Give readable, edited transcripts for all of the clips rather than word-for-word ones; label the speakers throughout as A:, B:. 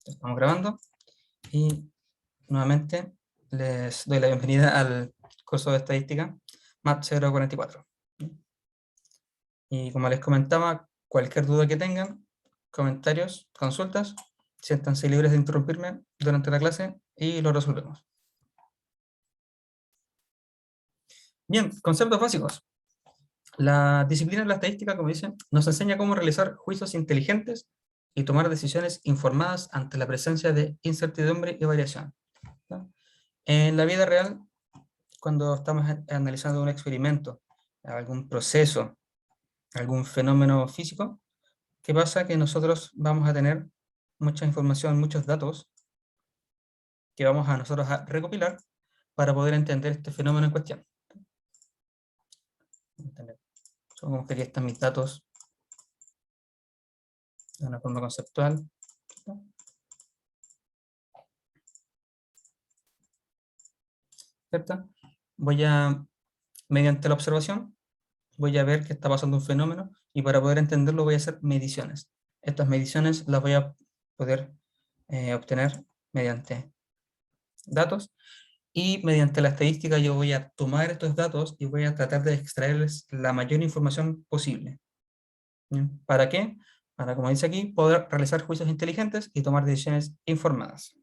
A: Estamos grabando y nuevamente les doy la bienvenida al curso de estadística MAT 044. Y como les comentaba, cualquier duda que tengan, comentarios, consultas, siéntanse libres de interrumpirme durante la clase y lo resolvemos. Bien, conceptos básicos. La disciplina de la estadística, como dicen, nos enseña cómo realizar juicios inteligentes y tomar decisiones informadas ante la presencia de incertidumbre y variación, ¿no? En la vida real, cuando estamos analizando un experimento, algún proceso, algún fenómeno físico, ¿qué pasa? Que nosotros vamos a tener mucha información, muchos datos que vamos a nosotros a recopilar para poder entender este fenómeno en cuestión. Son como que aquí están mis datos de una forma conceptual. ¿Cierto? Mediante la observación, voy a ver que está pasando un fenómeno y para poder entenderlo voy a hacer mediciones. Estas mediciones las voy a poder obtener mediante datos y mediante la estadística yo voy a tomar estos datos y voy a tratar de extraerles la mayor información posible. ¿Bien? ¿Para qué? Para, como dice aquí, poder realizar juicios inteligentes y tomar decisiones informadas.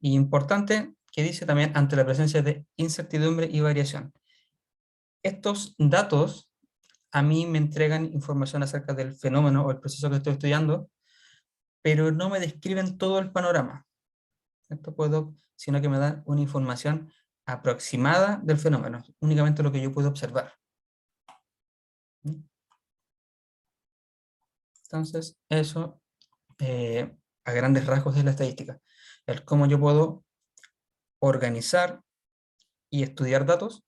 A: Y importante que dice también ante la presencia de incertidumbre y variación. Estos datos a mí me entregan información acerca del fenómeno o el proceso que estoy estudiando, pero no me describen todo el panorama. Sino que me dan una información aproximada del fenómeno, únicamente lo que yo puedo observar. Entonces, eso a grandes rasgos es la estadística. El cómo yo puedo organizar y estudiar datos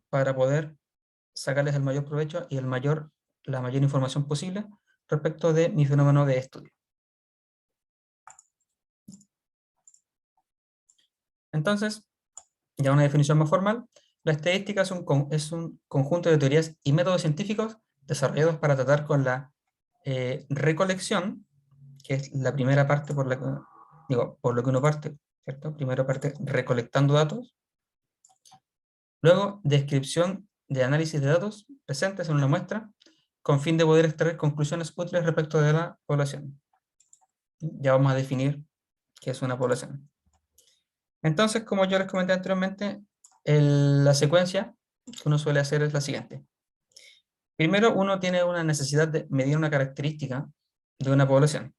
A: para poder sacarles el mayor provecho y la mayor información posible respecto de mi fenómeno de estudio. Entonces, ya una definición más formal, la estadística es un conjunto de teorías y métodos científicos desarrollados para tratar con la recolección, que es la primera parte por lo que uno parte, ¿cierto? Primero parte recolectando datos, luego descripción de análisis de datos presentes en una muestra, con fin de poder extraer conclusiones útiles respecto de la población. Ya vamos a definir qué es una población. Entonces, como yo les comenté anteriormente, la secuencia que uno suele hacer es la siguiente. Primero, uno tiene una necesidad de medir una característica de una población.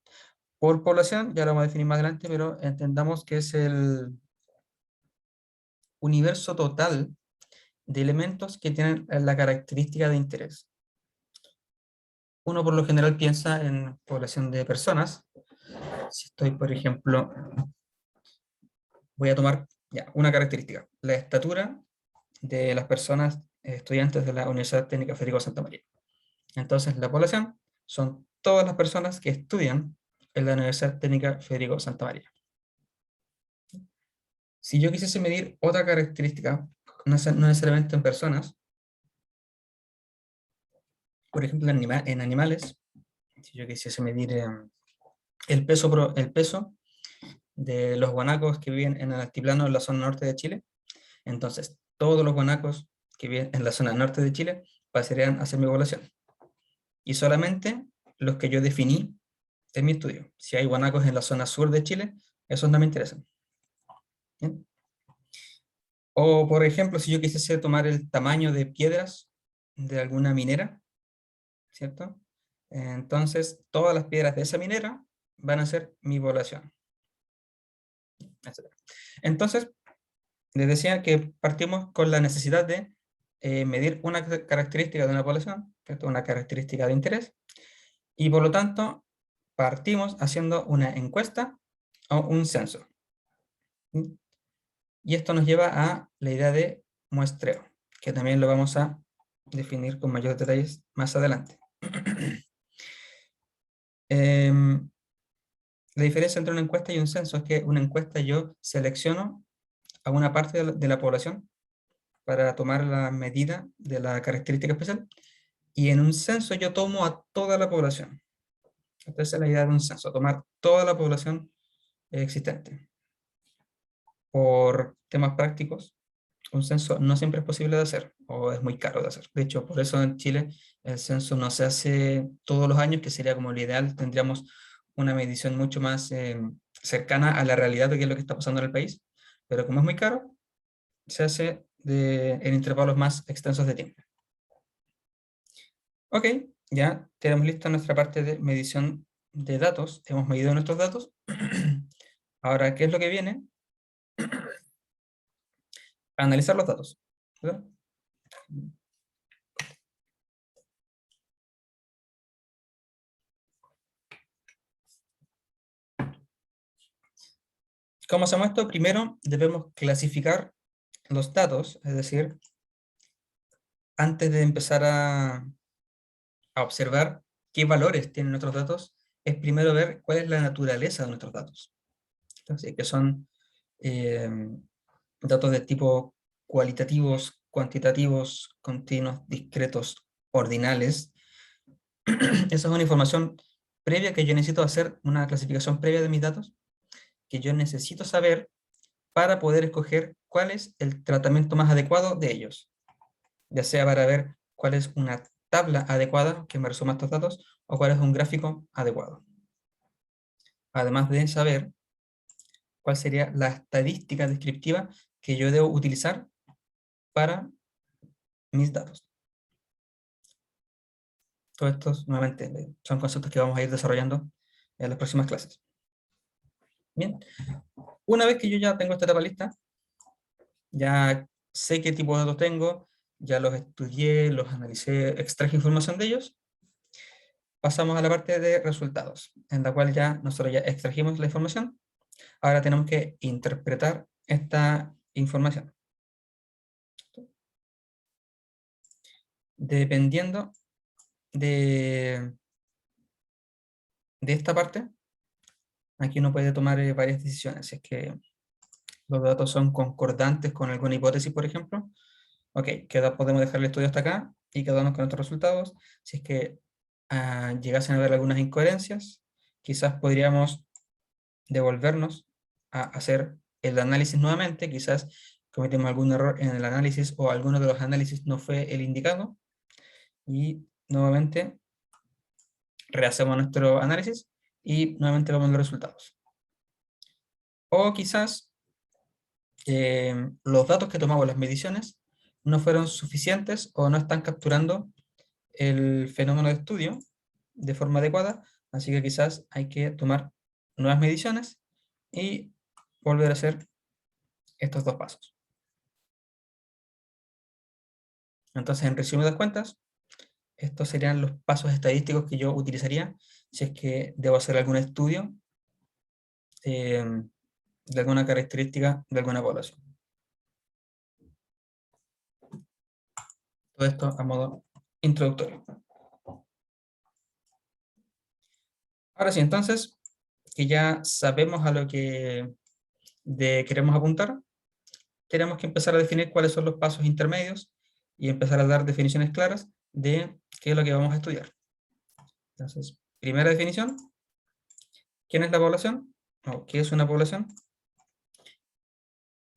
A: Por población, ya lo vamos a definir más adelante, pero entendamos que es el universo total de elementos que tienen la característica de interés. Uno por lo general piensa en población de personas. Si estoy, por ejemplo, voy a tomar ya, una característica, la estatura de las personas estudiantes de la Universidad Técnica Federico Santa María. Entonces, la población son todas las personas que estudian en la Universidad Técnica Federico Santa María. Si yo quisiese medir otra característica, no necesariamente en personas, por ejemplo, en animales, si yo quisiese medir el peso de los guanacos que viven en el altiplano en la zona norte de Chile, entonces todos los guanacos que viven en la zona norte de Chile pasarían a ser mi población. Y solamente los que yo definí en mi estudio. Si hay guanacos en la zona sur de Chile, esos no me interesan. ¿Bien? O, por ejemplo, si yo quisiese tomar el tamaño de piedras de alguna minera, ¿cierto? Entonces, todas las piedras de esa minera van a ser mi población. Entonces, les decía que partimos con la necesidad de medir una característica de una población, ¿cierto? Una característica de interés, y por lo tanto, partimos haciendo una encuesta o un censo. Y esto nos lleva a la idea de muestreo, que también lo vamos a definir con mayores detalles más adelante. La diferencia entre una encuesta y un censo es que una encuesta yo selecciono a una parte de la población para tomar la medida de la característica especial, y en un censo yo tomo a toda la población. Entonces, esa es la idea de un censo, tomar toda la población existente. Por temas prácticos, un censo no siempre es posible de hacer, o es muy caro de hacer. De hecho, por eso en Chile el censo no se hace todos los años, que sería como lo ideal. Tendríamos una medición mucho más cercana a la realidad de qué es lo que está pasando en el país. Pero como es muy caro, se hace en intervalos más extensos de tiempo. Ok, ya tenemos lista nuestra parte de medición de datos. Hemos medido nuestros datos. Ahora, ¿qué es lo que viene? Analizar los datos, ¿verdad? ¿Cómo hacemos esto? Primero debemos clasificar los datos, es decir, antes de empezar a observar qué valores tienen nuestros datos, es primero ver cuál es la naturaleza de nuestros datos. Entonces, que son eh, datos de tipo cualitativos, cuantitativos, continuos, discretos, ordinales. Esa es una información previa que yo necesito hacer, una clasificación previa de mis datos, que yo necesito saber para poder escoger cuál es el tratamiento más adecuado de ellos, ya sea para ver cuál es una tabla adecuada que me resuma estos datos o cuál es un gráfico adecuado. Además de saber cuál sería la estadística descriptiva que yo debo utilizar para mis datos. Todos estos, nuevamente, son conceptos que vamos a ir desarrollando en las próximas clases. Bien, una vez que yo ya tengo esta etapa lista, ya sé qué tipo de datos tengo, ya los estudié, los analicé, extraje información de ellos, pasamos a la parte de resultados, en la cual ya nosotros ya extrajimos la información, ahora tenemos que interpretar esta información. Dependiendo de esta parte, aquí uno puede tomar varias decisiones. Si es que los datos son concordantes con alguna hipótesis, por ejemplo, ok, podemos dejar el estudio hasta acá y quedarnos con estos resultados. Si es que llegasen a haber algunas incoherencias, quizás podríamos devolvernos a hacer el análisis nuevamente, quizás cometimos algún error en el análisis o alguno de los análisis no fue el indicado, y nuevamente rehacemos nuestro análisis y nuevamente vemos los resultados. O quizás los datos que tomamos, las mediciones, no fueron suficientes o no están capturando el fenómeno de estudio de forma adecuada, así que quizás hay que tomar nuevas mediciones y volver a hacer estos dos pasos. Entonces, en resumidas cuentas, estos serían los pasos estadísticos que yo utilizaría si es que debo hacer algún estudio eh, de alguna característica de alguna población. Todo esto a modo introductorio. Ahora sí, entonces, que ya sabemos a lo que queremos apuntar, tenemos que empezar a definir cuáles son los pasos intermedios y empezar a dar definiciones claras de qué es lo que vamos a estudiar. Entonces, primera definición, ¿quién es la población? ¿O qué es una población?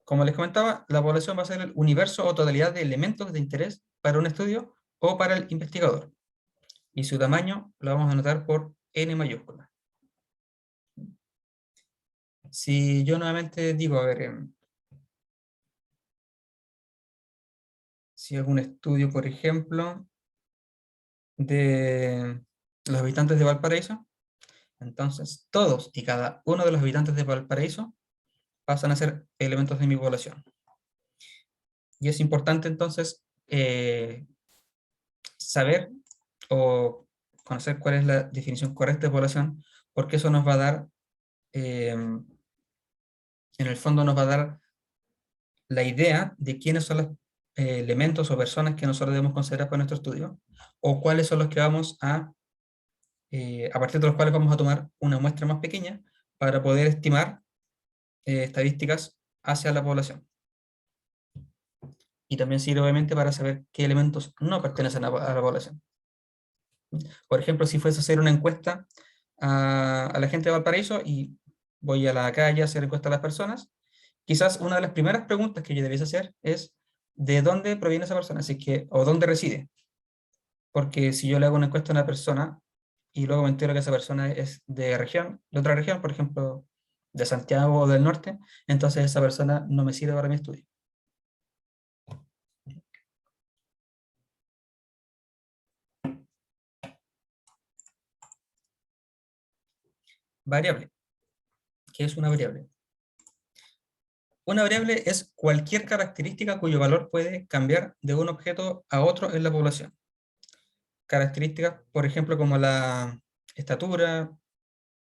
A: Como les comentaba, la población va a ser el universo o totalidad de elementos de interés para un estudio o para el investigador. Y su tamaño lo vamos a anotar por N mayúscula. Si yo nuevamente digo, a ver, si hago un estudio, por ejemplo, de los habitantes de Valparaíso, entonces todos y cada uno de los habitantes de Valparaíso pasan a ser elementos de mi población. Y es importante entonces saber o conocer cuál es la definición correcta de población, porque eso nos va a dar, en el fondo nos va a dar la idea de quiénes son los elementos o personas que nosotros debemos considerar para nuestro estudio, o cuáles son los que vamos a partir de los cuales vamos a tomar una muestra más pequeña para poder estimar estadísticas hacia la población. Y también sirve obviamente para saber qué elementos no pertenecen a la población. Por ejemplo, si fuese a hacer una encuesta a la gente de Valparaíso y voy a la calle a hacer encuesta a las personas, quizás una de las primeras preguntas que yo debiese hacer es ¿de dónde proviene esa persona? Así que, o dónde reside. Porque si yo le hago una encuesta a una persona y luego me entero que esa persona es de región, de otra región, por ejemplo, de Santiago o del norte, entonces esa persona no me sirve para mi estudio. Variable. ¿Qué es una variable? Una variable es cualquier característica cuyo valor puede cambiar de un objeto a otro en la población. Características, por ejemplo, como la estatura,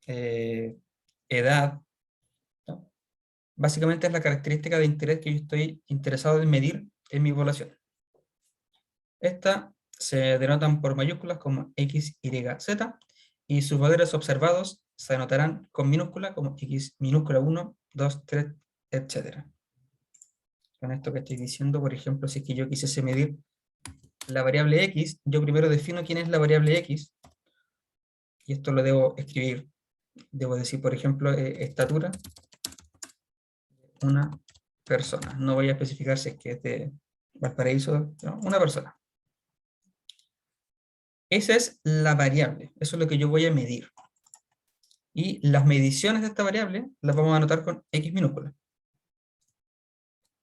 A: edad, ¿no? Básicamente es la característica de interés que yo estoy interesado en medir en mi población. Estas se denotan por mayúsculas como X, Y, Z, y sus valores observados se anotarán con minúscula como X minúscula 1, 2, 3, etc. Con esto que estoy diciendo, por ejemplo, si es que yo quisiese medir la variable X, yo primero defino quién es la variable X, y esto lo debo escribir. Debo decir, por ejemplo, estatura de una persona. No voy a especificar si es que es de Valparaíso, no, una persona. Esa es la variable, eso es lo que yo voy a medir. Y las mediciones de esta variable las vamos a anotar con X minúscula.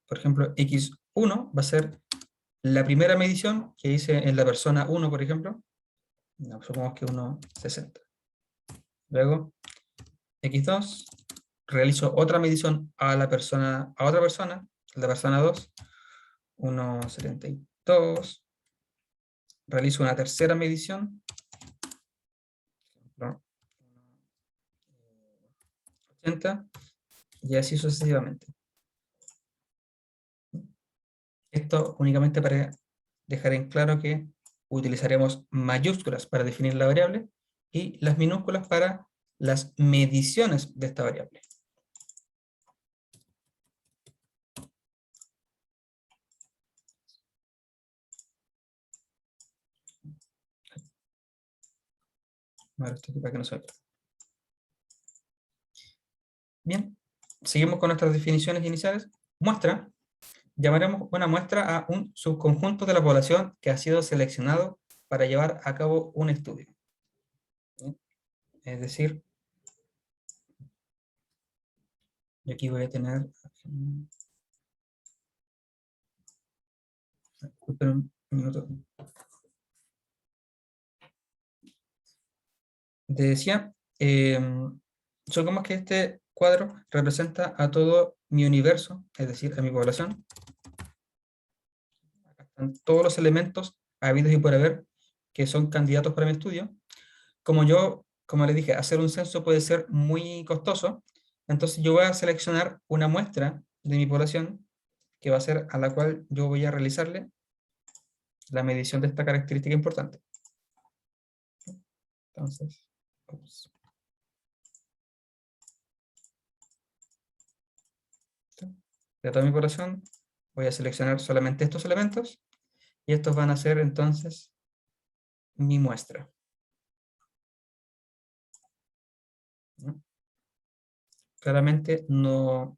A: Por ejemplo, X1 va a ser la primera medición que hice en la persona 1, por ejemplo. No, supongamos que 1,60. Luego, X2, realizo otra medición a otra persona, la persona 2, 1,72. Realizo una tercera medición, ¿no? 80, y así sucesivamente. Esto únicamente para dejar en claro que utilizaremos mayúsculas para definir la variable y las minúsculas para las mediciones de esta variable. Ahora esto aquí para que no se vea. Bien, seguimos con nuestras definiciones iniciales. Muestra. Llamaremos una muestra a un subconjunto de la población que ha sido seleccionado para llevar a cabo un estudio. ¿Sí? Es decir, yo aquí voy a tener... Espera un minuto. Te decía, supongamos que este cuadro representa a todo mi universo, es decir, a mi población. Acá están todos los elementos habidos y por haber que son candidatos para mi estudio. Como les dije, hacer un censo puede ser muy costoso, entonces yo voy a seleccionar una muestra de mi población que va a ser a la cual yo voy a realizarle la medición de esta característica importante. Entonces, ups. De toda mi población voy a seleccionar solamente estos elementos y estos van a ser entonces mi muestra. ¿No? Claramente no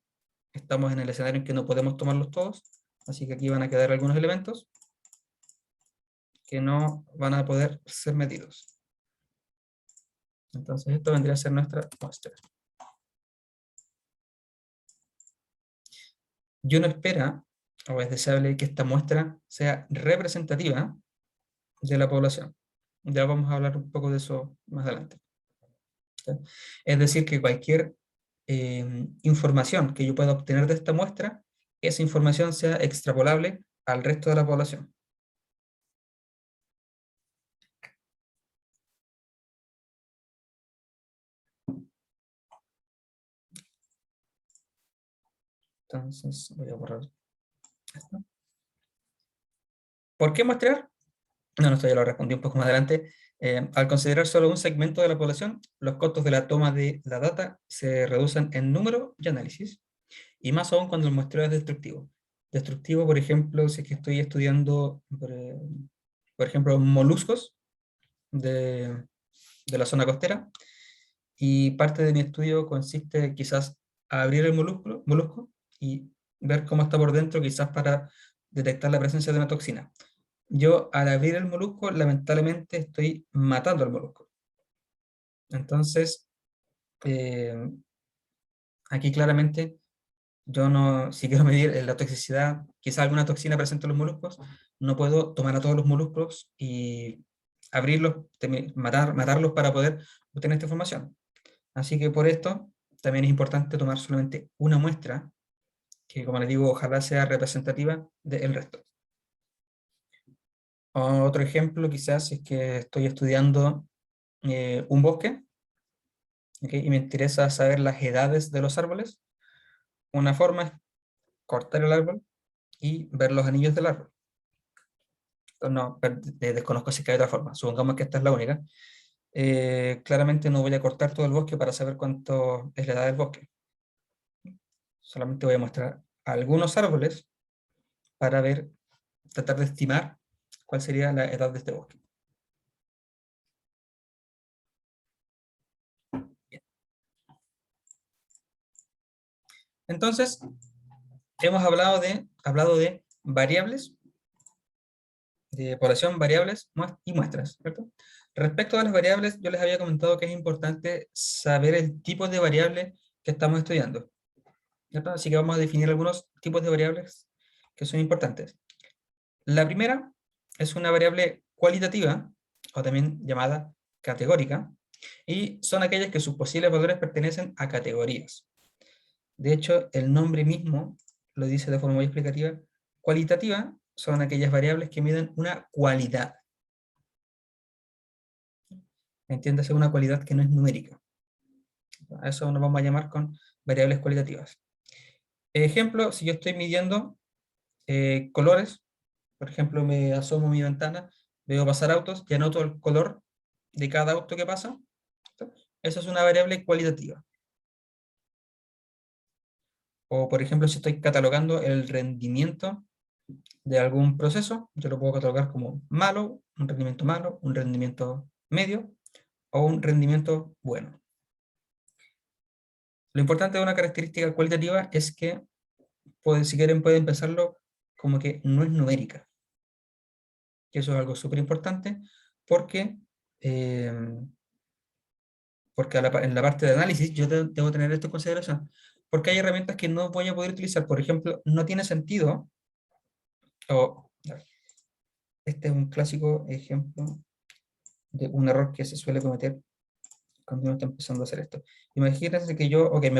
A: estamos en el escenario en que no podemos tomarlos todos, así que aquí van a quedar algunos elementos que no van a poder ser medidos. Entonces esto vendría a ser nuestra muestra. Yo no espera, o es deseable, que esta muestra sea representativa de la población. Ya vamos a hablar un poco de eso más adelante. ¿Sí? Es decir, que cualquier información que yo pueda obtener de esta muestra, esa información sea extrapolable al resto de la población. Entonces, voy a borrar esto. ¿Por qué muestrear? No, esto ya lo respondí un poco más adelante. Al considerar solo un segmento de la población, los costos de la toma de la data se reducen en número y análisis, y más aún cuando el muestreo es destructivo. Destructivo, por ejemplo, si es que estoy estudiando, por ejemplo, moluscos de la zona costera, y parte de mi estudio consiste quizás a abrir el molusco y ver cómo está por dentro, quizás para detectar la presencia de una toxina. Yo al abrir el molusco, lamentablemente estoy matando al molusco. Entonces, eh, aquí claramente yo no, si quiero medir la toxicidad, quizás alguna toxina presente en los moluscos, no puedo tomar a todos los moluscos y abrirlos, matarlos para poder obtener esta información. Así que por esto también es importante tomar solamente una muestra, que como les digo, ojalá sea representativa del resto. Otro ejemplo quizás es que estoy estudiando un bosque, ¿okay? Y me interesa saber las edades de los árboles. Una forma es cortar el árbol y ver los anillos del árbol. No, desconozco si hay otra forma, supongamos que esta es la única. Claramente no voy a cortar todo el bosque para saber cuánto es la edad del bosque. Solamente voy a mostrar algunos árboles para ver, tratar de estimar cuál sería la edad de este bosque. Bien. Entonces, hemos hablado de variables, de población, variables y muestras, ¿cierto? Respecto a las variables, yo les había comentado que es importante saber el tipo de variable que estamos estudiando, ¿cierto? Así que vamos a definir algunos tipos de variables que son importantes. La primera es una variable cualitativa, o también llamada categórica, y son aquellas que sus posibles valores pertenecen a categorías. De hecho, el nombre mismo lo dice de forma muy explicativa. Cualitativa son aquellas variables que miden una cualidad. Entiéndase, una cualidad que no es numérica. A eso nos vamos a llamar con variables cualitativas. Ejemplo, si yo estoy midiendo colores, por ejemplo, me asomo a mi ventana, veo pasar autos y anoto el color de cada auto que pasa. Eso es una variable cualitativa. O, por ejemplo, si estoy catalogando el rendimiento de algún proceso, yo lo puedo catalogar como malo, un rendimiento medio o un rendimiento bueno. Lo importante de una característica cualitativa es que, si quieren, pueden pensarlo como que no es numérica. Que eso es algo súper importante porque, eh, porque en la parte de análisis yo debo tener esto en consideración. Porque hay herramientas que no voy a poder utilizar. Por ejemplo, no tiene sentido, o este es un clásico ejemplo de un error que se suele cometer cuando uno está empezando a hacer esto. Imagínense que yo, ok, me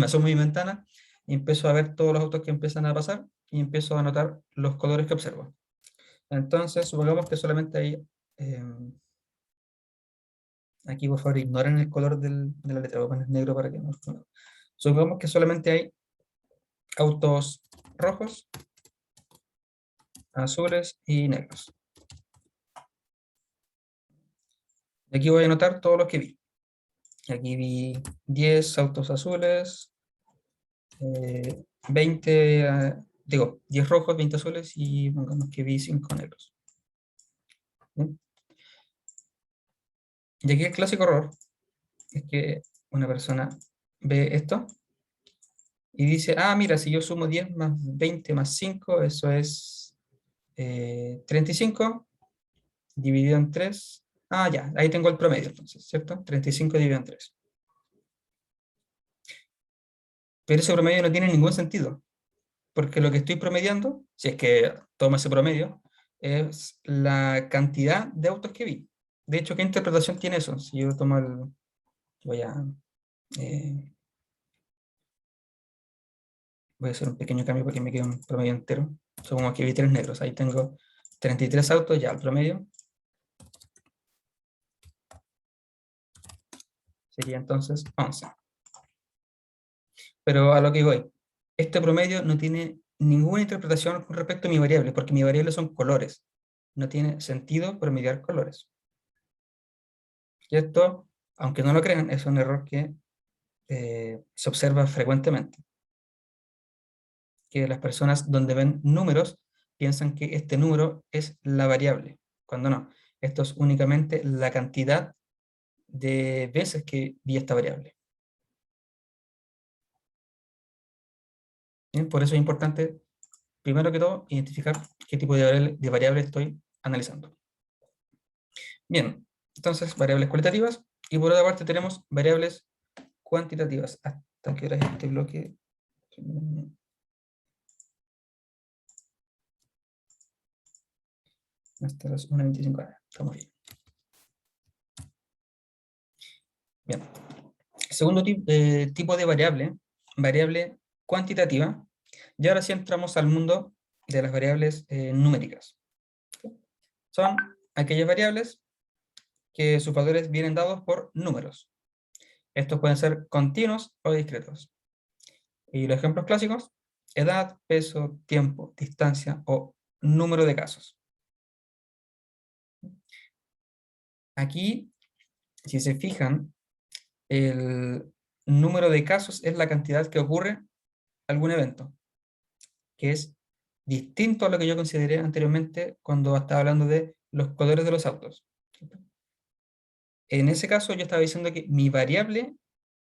A: asomo a mi ventana y empiezo a ver todos los autos que empiezan a pasar y empiezo a anotar los colores que observo. Entonces, supongamos que solamente hay, aquí por favor ignoren el color de la letra, voy a poner negro para que no. Supongamos que solamente hay autos rojos, azules y negros. Aquí voy a anotar todos los que vi. Aquí vi 10 autos azules, 20, 10 rojos, 20 azules y pongamos que vi 5 negros. ¿Bien? Y aquí el clásico error es que una persona ve esto y dice, ah, mira, si yo sumo 10 más 20 más 5, eso es 35 dividido en 3. Ah, ya, ahí tengo el promedio entonces, ¿cierto? 35 dividido en 3. Pero ese promedio no tiene ningún sentido, porque lo que estoy promediando, si es que tomo ese promedio, es la cantidad de autos que vi. De hecho, ¿qué interpretación tiene eso? Si yo tomo el... Voy a, eh, voy a hacer un pequeño cambio para que me quede un promedio entero. Supongo que vi 3 negros. Ahí tengo 33 autos ya, el promedio sería entonces 11. Pero a lo que voy, este promedio no tiene ninguna interpretación con respecto a mi variable, porque mi variable son colores. No tiene sentido promediar colores. Y esto, aunque no lo crean, es un error que se observa frecuentemente. Que las personas donde ven números piensan que este número es la variable, cuando no. Esto es únicamente la cantidad de veces que vi esta variable. Bien, por eso es importante, primero que todo, identificar qué tipo de variable estoy analizando. Bien, entonces variables cualitativas, y por otra parte tenemos variables cuantitativas. ¿Hasta qué hora es este bloque? Hasta las 1:25 horas. Estamos bien. Bien. Segundo tipo de variable, variable cuantitativa. Y ahora sí entramos al mundo de las variables numéricas. Son aquellas variables que sus valores vienen dados por números. Estos pueden ser continuos o discretos. Y los ejemplos clásicos: edad, peso, tiempo, distancia o número de casos. Aquí, si se fijan, el número de casos es la cantidad que ocurre algún evento, que es distinto a lo que yo consideré anteriormente cuando estaba hablando de los colores de los autos. En ese caso yo estaba diciendo que mi variable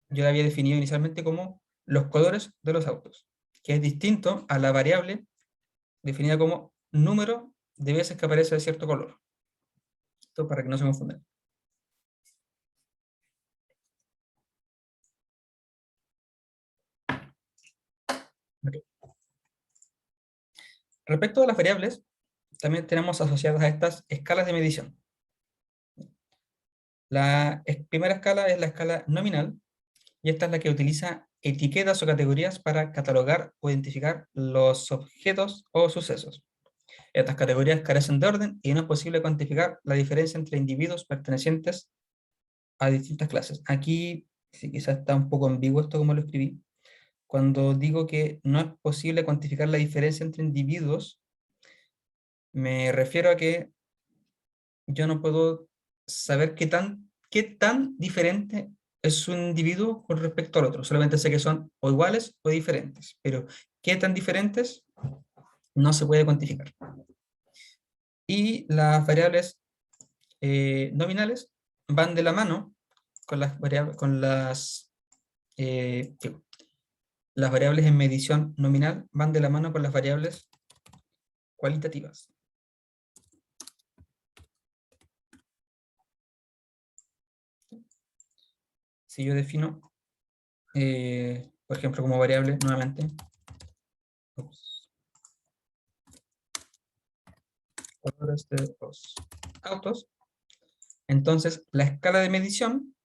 A: yo la había definido inicialmente como los colores de los autos, que es distinto a la variable definida como número de veces que aparece de cierto color. Esto para que no se confundan. Okay. Respecto a las variables, también tenemos asociadas a estas escalas de medición. La primera escala es la escala nominal, y esta es la que utiliza etiquetas o categorías para catalogar o identificar los objetos o sucesos. Estas categorías carecen de orden y no es posible cuantificar la diferencia entre individuos pertenecientes a distintas clases. Aquí, sí, quizás está un poco ambiguo esto como lo escribí. Cuando digo que no es posible cuantificar la diferencia entre individuos, me refiero a que yo no puedo saber qué tan diferente es un individuo con respecto al otro. Solamente sé que son o iguales o diferentes, pero qué tan diferentes no se puede cuantificar. Y las variables nominales van de la mano con las variables en medición nominal van de la mano con las variables cualitativas. Si yo defino, por ejemplo, como variable, nuevamente, colores de los autos, entonces la escala de medición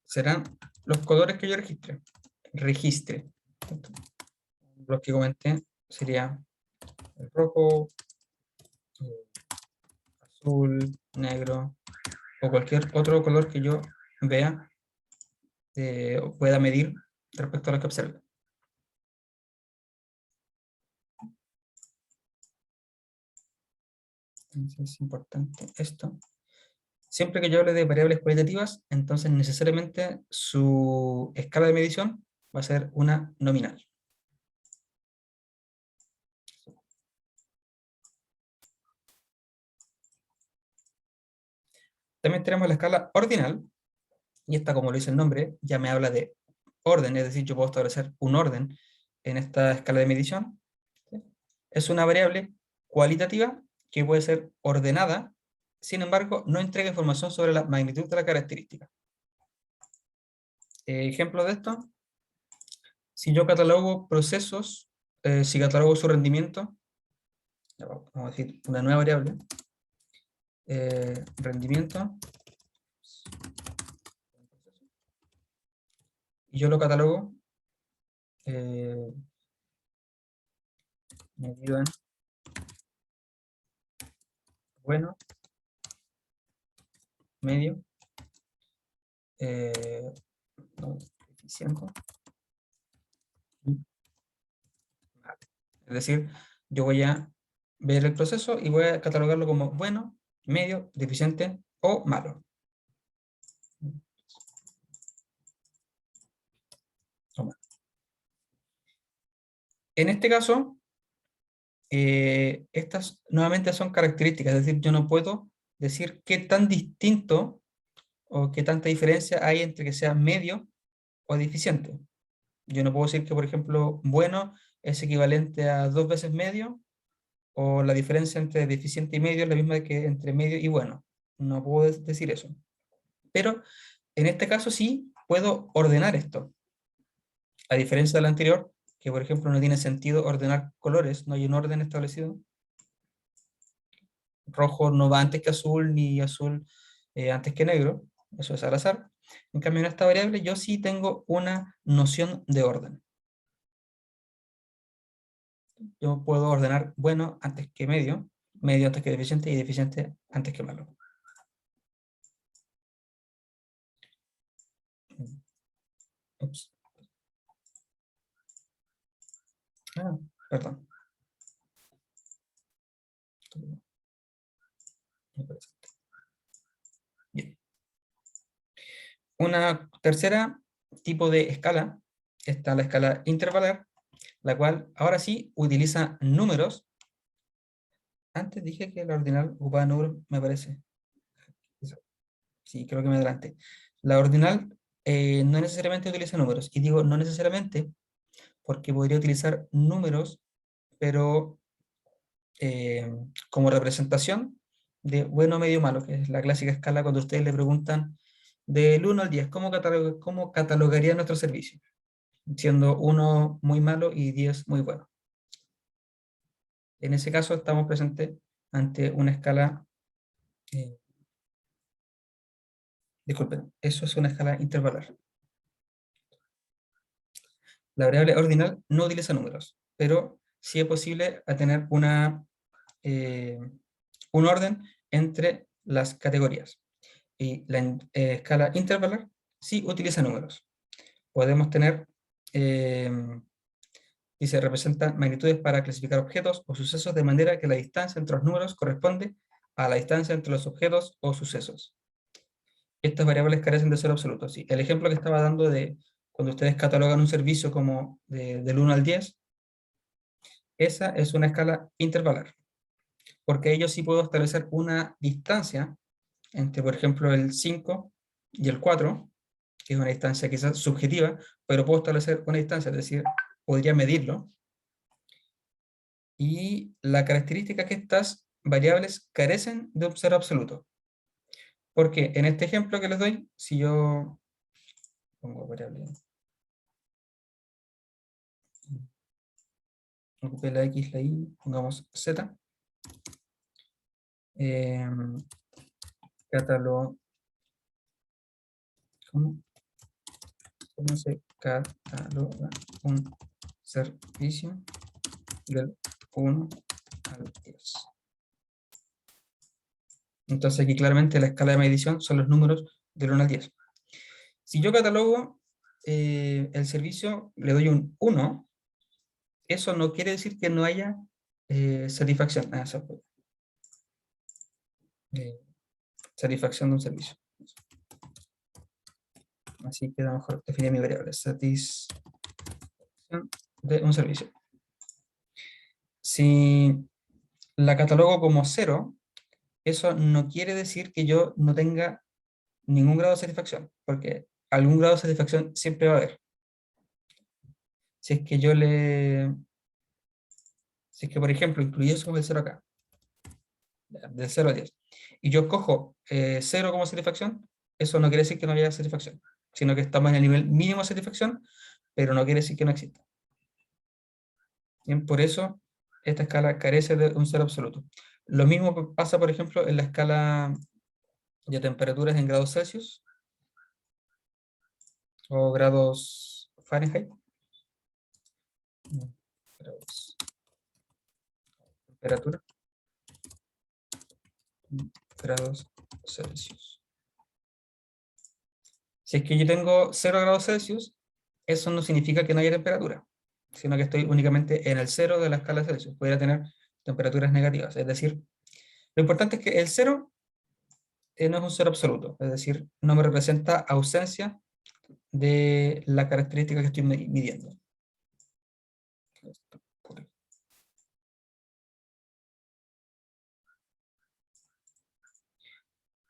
A: serán los colores que yo registre. Los que comenté sería el rojo, azul, negro, o cualquier otro color que yo vea o pueda medir respecto a lo que observe. Entonces es importante esto. Siempre que yo hable de variables cualitativas, entonces necesariamente su escala de medición va a ser una nominal. También tenemos la escala ordinal, y esta, como lo dice el nombre, ya me habla de orden, es decir, yo puedo establecer un orden en esta escala de medición. ¿Sí? Es una variable cualitativa que puede ser ordenada, sin embargo, no entrega información sobre la magnitud de la característica. Ejemplo de esto: si yo catalogo procesos, si catalogo su rendimiento, vamos a decir una nueva variable, rendimiento, y yo lo catalogo medido en bueno, medio, no, eficiente y malo. Es decir, yo voy a ver el proceso y voy a catalogarlo como bueno, medio, deficiente o malo. En este caso, estas nuevamente son características, es decir, yo no puedo decir qué tan distinto o qué tanta diferencia hay entre que sea medio o deficiente. Yo no puedo decir que, por ejemplo, bueno es equivalente a 2 veces medio, o la diferencia entre deficiente y medio es la misma que entre medio y bueno. No puedo decir eso. Pero en este caso sí puedo ordenar esto. A diferencia del anterior, que por ejemplo no tiene sentido ordenar colores, no hay un orden establecido. Rojo no va antes que azul, ni azul antes que negro. Eso es al azar. En cambio, en esta variable yo sí tengo una noción de orden. Yo puedo ordenar bueno antes que medio, medio antes que deficiente y deficiente antes que malo. Ups. Ah, perdón. Bien. Una tercera tipo de escala está la escala intervalar, la cual ahora sí utiliza números. Antes dije que la ordinal ocupaba números, me parece. Eso. Sí, creo que me adelanté. La ordinal no necesariamente utiliza números. Y digo no necesariamente porque podría utilizar números, pero como representación de bueno, medio, malo, que es la clásica escala cuando ustedes le preguntan del 1 al 10, cómo catalogaría nuestro servicio? Siendo 1 muy malo y 10 muy bueno. En ese caso estamos presentes ante una escala, eh, disculpen, eso es una escala intervalar. La variable ordinal no utiliza números, pero sí es posible tener un orden entre las categorías. Y la escala intervalar sí utiliza números. Podemos tener, dice, representa magnitudes para clasificar objetos o sucesos de manera que la distancia entre los números corresponde a la distancia entre los objetos o sucesos. Estas variables carecen de cero absoluto. Sí, el ejemplo que estaba dando de cuando ustedes catalogan un servicio como del 1 al 10, esa es una escala intervalar, porque ello sí puedo establecer una distancia entre, por ejemplo, el 5 y el 4, que es una distancia quizás subjetiva, pero puedo establecer una distancia, es decir, podría medirlo. Y la característica es que estas variables carecen de un cero absoluto. Porque en este ejemplo que les doy, si yo pongo variable, ocupé la X, la Y, pongamos Z, eh, catálogo, ¿cómo se cataloga un servicio del 1 al 10? Entonces aquí claramente la escala de medición son los números del 1 al 10. Si yo catalogo el servicio, le doy un 1, eso no quiere decir que no haya satisfacción. Satisfacción de un servicio. Así queda mejor definir mi variable. Satisfacción de un servicio. Si la catalogo como 0, eso no quiere decir que yo no tenga ningún grado de satisfacción, porque algún grado de satisfacción siempre va a haber. Si es que yo le... Si es que, por ejemplo, incluyésemos el 0 acá, del 0 a 10, y yo cojo 0 como satisfacción, eso no quiere decir que no haya satisfacción, sino que estamos en el nivel mínimo de satisfacción, pero no quiere decir que no exista. Bien, por eso esta escala carece de un cero absoluto. Lo mismo pasa, por ejemplo, en la escala de temperaturas en grados Celsius o grados Fahrenheit. Grados. Temperatura. Grados Celsius. Si es que yo tengo 0 grados Celsius, eso no significa que no haya temperatura, sino que estoy únicamente en el 0 de la escala Celsius. Podría tener temperaturas negativas. Es decir, lo importante es que el 0 no es un cero absoluto, es decir, no me representa ausencia de la característica que estoy midiendo.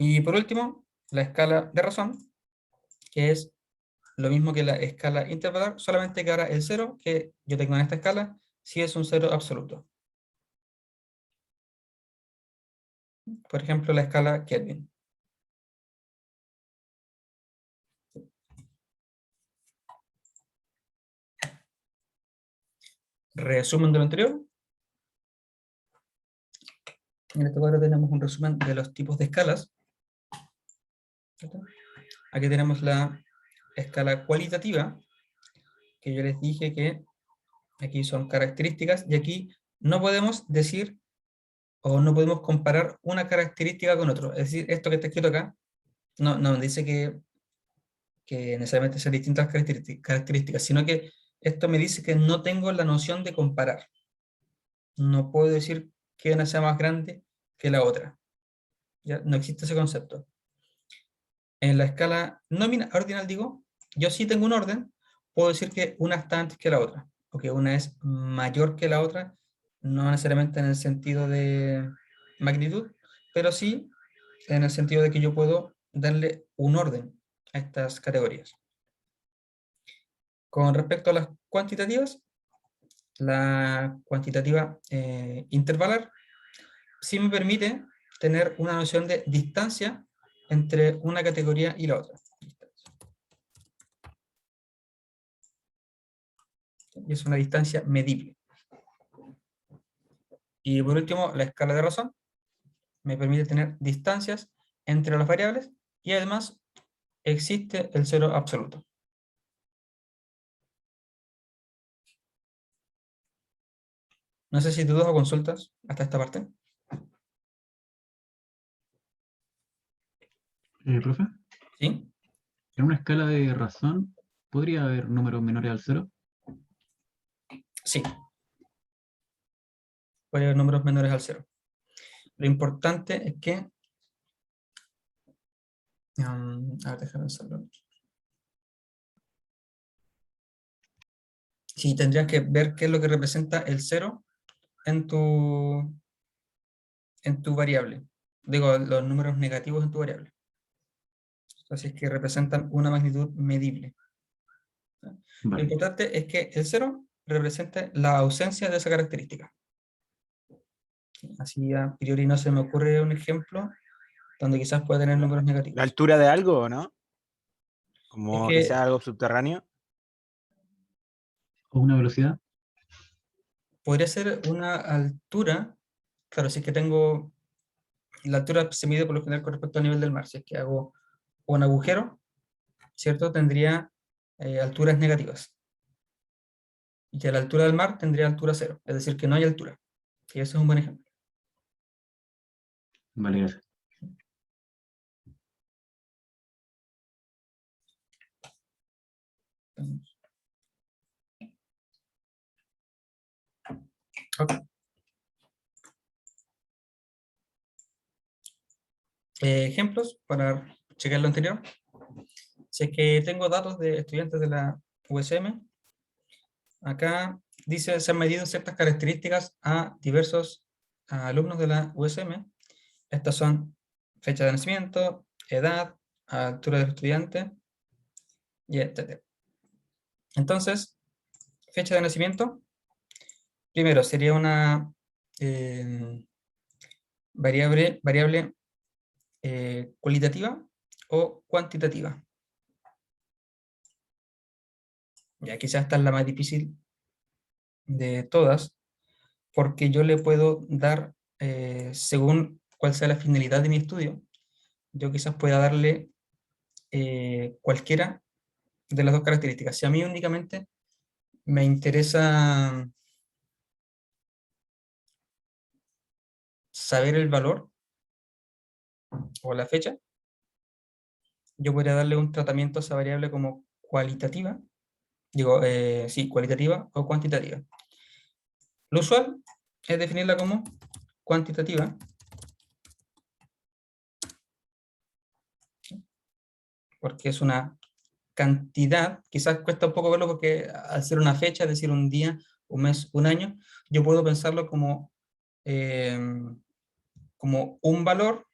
A: Y por último, la escala de razón, que es lo mismo que la escala intervalar, solamente que ahora el 0 que yo tengo en esta escala, sí es un 0 absoluto. Por ejemplo, la escala Kelvin. Resumen de lo anterior. En este cuadro tenemos un resumen de los tipos de escalas. Aquí tenemos la escala cualitativa, que yo les dije que aquí son características, y aquí no podemos decir o no podemos comparar una característica con otro. Es decir, esto que está escrito acá, no dice que necesariamente sean distintas características, sino que esto me dice que no tengo la noción de comparar. No puedo decir que una sea más grande que la otra. ¿Ya? No existe ese concepto. En la escala ordinal, digo, yo sí tengo un orden, puedo decir que una está antes que la otra, o que una es mayor que la otra, no necesariamente en el sentido de magnitud, pero sí en el sentido de que yo puedo darle un orden a estas categorías. Con respecto a las cuantitativas, la cuantitativa intervalar sí me permite tener una noción de distancia entre una categoría y la otra. Y es una distancia medible. Y por último, la escala de razón me permite tener distancias entre las variables y además existe el cero absoluto. No sé si dudas o consultas hasta esta parte.
B: Profe,
A: ¿Sí?
B: en una escala de razón, ¿podría haber números menores al 0?
A: Sí. Puede haber números menores al cero. Lo importante es que... a ver, déjame pensarlo. Sí, tendrías que ver qué es lo que representa el cero en tu variable. Digo, los números negativos en tu variable. Así es que representan una magnitud medible. Lo
B: Vale.
A: importante es que el cero represente la ausencia de esa característica. Así a priori no se me ocurre un ejemplo donde quizás pueda tener números negativos.
C: ¿La altura de algo o no?
A: Es
C: Como que
A: que
C: sea algo subterráneo.
B: ¿O una velocidad?
A: podría ser una altura, claro, si es que tengo, la altura se mide por lo general con respecto al nivel del mar. Si es que hago un agujero, ¿cierto? Tendría alturas negativas. Y a la altura del mar tendría altura cero, es decir, que no hay altura. Y eso es un buen ejemplo.
B: Vale, gracias.
A: Ok. Ejemplos para checar lo anterior. Si es que tengo datos de estudiantes de la USM, acá dice se han medido ciertas características a diversos alumnos de la USM. Estas son fecha de nacimiento, edad, altura del estudiante, y etc. Entonces, fecha de nacimiento, primero sería una variable cualitativa o cuantitativa. Ya quizás esta es la más difícil de todas, porque yo le puedo dar, según cuál sea la finalidad de mi estudio, yo quizás pueda darle cualquiera de las dos características. Si a mí únicamente me interesa saber el valor o la fecha, yo podría darle un tratamiento a esa variable como cualitativa, digo, sí, cualitativa o cuantitativa. Lo usual es definirla como cuantitativa, porque es una cantidad, quizás cuesta un poco verlo porque al ser una fecha, es decir, un día, un mes, un año, yo puedo pensarlo como, como un valor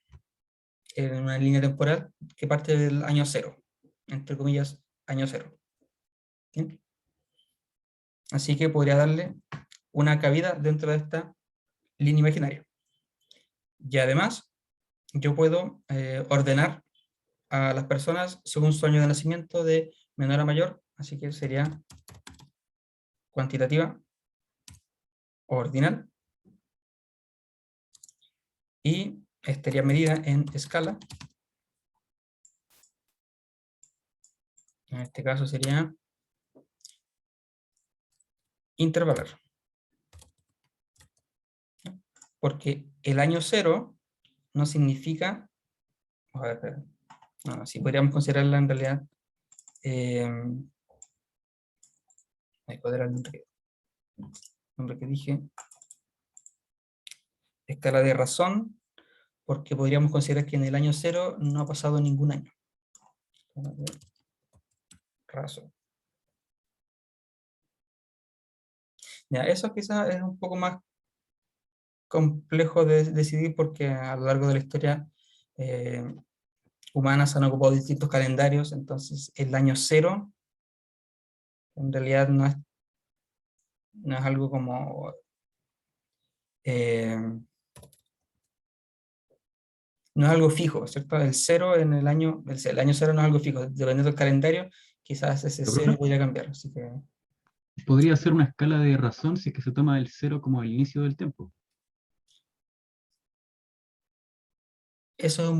A: en una línea temporal que parte del año 0, entre comillas, año 0. ¿Bien? Así que podría darle una cabida dentro de esta línea imaginaria. Y además, yo puedo ordenar a las personas según su año de nacimiento de menor a mayor, así que sería cuantitativa ordinal, y estaría medida en escala. En este caso sería intervalar. Porque el año 0 no significa, a ver, espera, no, si podríamos considerarla en realidad, ¿cuál era el nombre que dije? Escala de razón, porque podríamos considerar que en el año 0 no ha pasado ningún año. Escala de razón. Ya, eso quizás es un poco más complejo de decidir porque a lo largo de la historia humana se han ocupado distintos calendarios, entonces el año 0 en realidad no es algo como no es algo fijo, ¿cierto? El 0 en el año 0 no es algo fijo, dependiendo del calendario, quizás ese
B: Pero,
A: 0
B: profe,
A: podría cambiar, así que
B: podría ser una escala de razón si es que se toma el 0 como el inicio del tiempo.
A: eso es